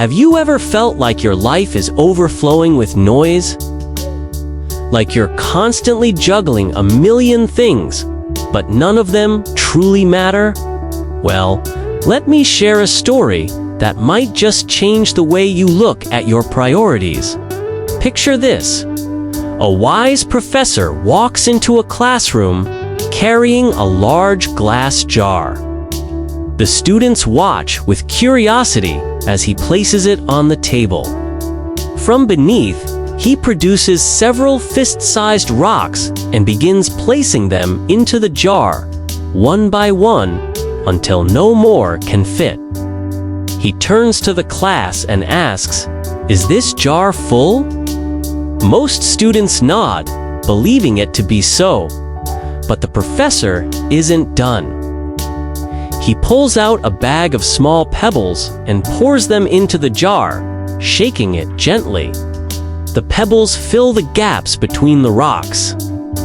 Have you ever felt like your life is overflowing with noise? Like you're constantly juggling a million things, but none of them truly matter? Well, let me share a story that might just change the way you look at your priorities. Picture this. A wise professor walks into a classroom carrying a large glass jar. The students watch with curiosity as he places it on the table. From beneath, he produces several fist-sized rocks and begins placing them into the jar, one by one, until no more can fit. He turns to the class and asks, "Is this jar full?" Most students nod, believing it to be so. But the professor isn't done. He pulls out a bag of small pebbles and pours them into the jar, shaking it gently. The pebbles fill the gaps between the rocks.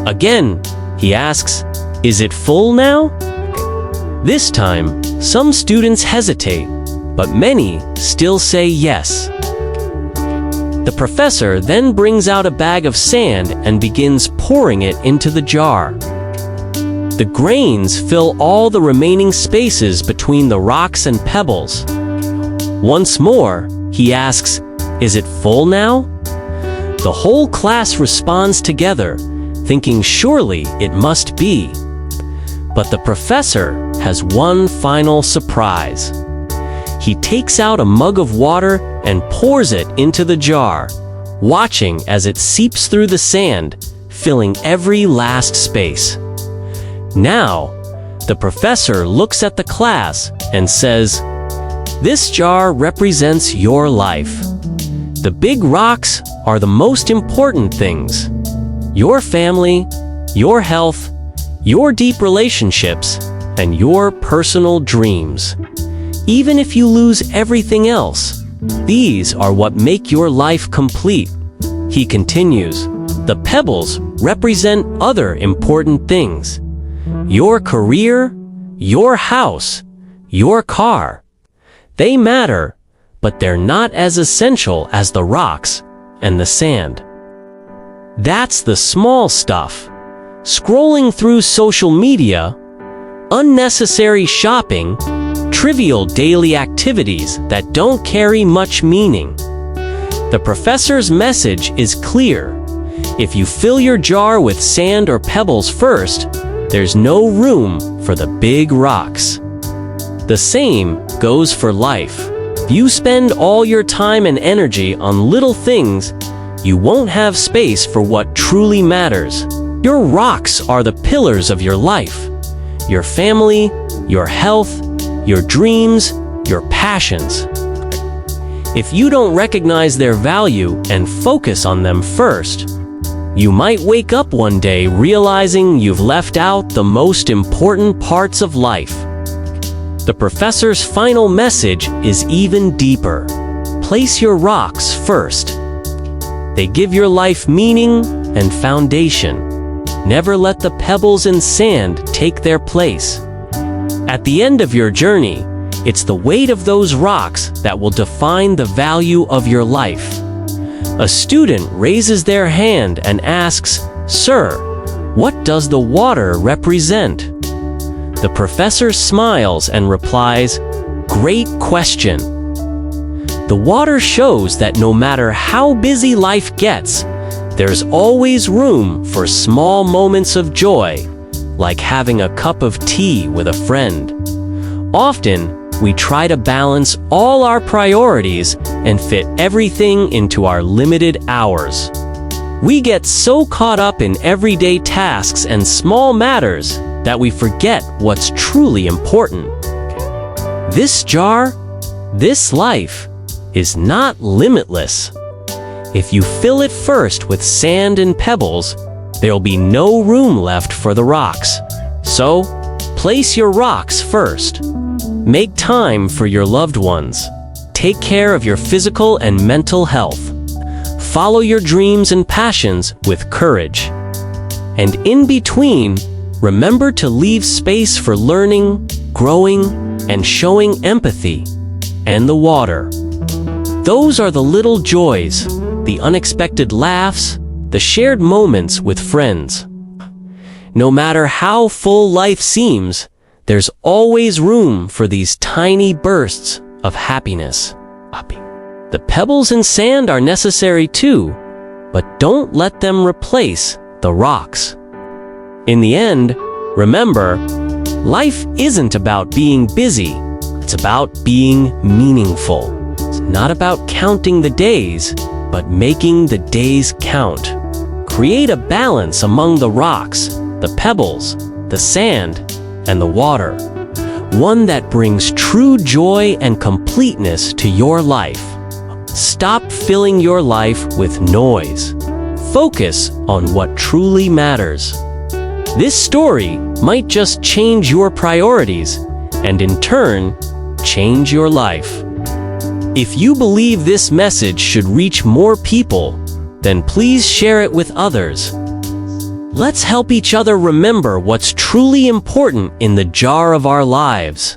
Again, he asks, "Is it full now?" This time, some students hesitate, but many still say yes. The professor then brings out a bag of sand and begins pouring it into the jar. The grains fill all the remaining spaces between the rocks and pebbles. Once more, he asks, "Is it full now?" The whole class responds together, thinking surely it must be. But the professor has one final surprise. He takes out a mug of water and pours it into the jar, watching as it seeps through the sand, filling every last space. Now, the professor looks at the class and says, "This jar represents your life. The big rocks are the most important things. Your family, your health, your deep relationships, and your personal dreams. Even if you lose everything else, these are what make your life complete." He continues, "The pebbles represent other important things. Your career, your house, your car. They matter, but they're not as essential as the rocks and the sand. That's the small stuff. Scrolling through social media, unnecessary shopping, trivial daily activities that don't carry much meaning." The professor's message is clear. If you fill your jar with sand or pebbles first, there's no room for the big rocks. The same goes for life. If you spend all your time and energy on little things, you won't have space for what truly matters. Your rocks are the pillars of your life. Your family, your health, your dreams, your passions. If you don't recognize their value and focus on them first, you might wake up one day realizing you've left out the most important parts of life. The professor's final message is even deeper. Place your rocks first. They give your life meaning and foundation. Never let the pebbles and sand take their place. At the end of your journey, it's the weight of those rocks that will define the value of your life. A student raises their hand and asks, "Sir, what does the water represent?" The professor smiles and replies, "Great question. The water shows that no matter how busy life gets, there's always room for small moments of joy, like having a cup of tea with a friend." Often, we try to balance all our priorities and fit everything into our limited hours. We get so caught up in everyday tasks and small matters that we forget what's truly important. This jar, this life, is not limitless. If you fill it first with sand and pebbles, there'll be no room left for the rocks. So, place your rocks first. Make time for your loved ones. Take care of your physical and mental health. Follow your dreams and passions with courage. And in between, remember to leave space for learning, growing, and showing empathy, and the water. Those are the little joys, the unexpected laughs, the shared moments with friends. No matter how full life seems, there's always room for these tiny bursts of happiness. The pebbles and sand are necessary too, but don't let them replace the rocks. In the end, remember, life isn't about being busy, it's about being meaningful. It's not about counting the days, but making the days count. Create a balance among the rocks, the pebbles, the sand, and the water. One that brings true joy and completeness to your life. Stop filling your life with noise. Focus on what truly matters. This story might just change your priorities and in turn, change your life. If you believe this message should reach more people, then please share it with others. Let's help each other remember what's truly important in the jar of our lives.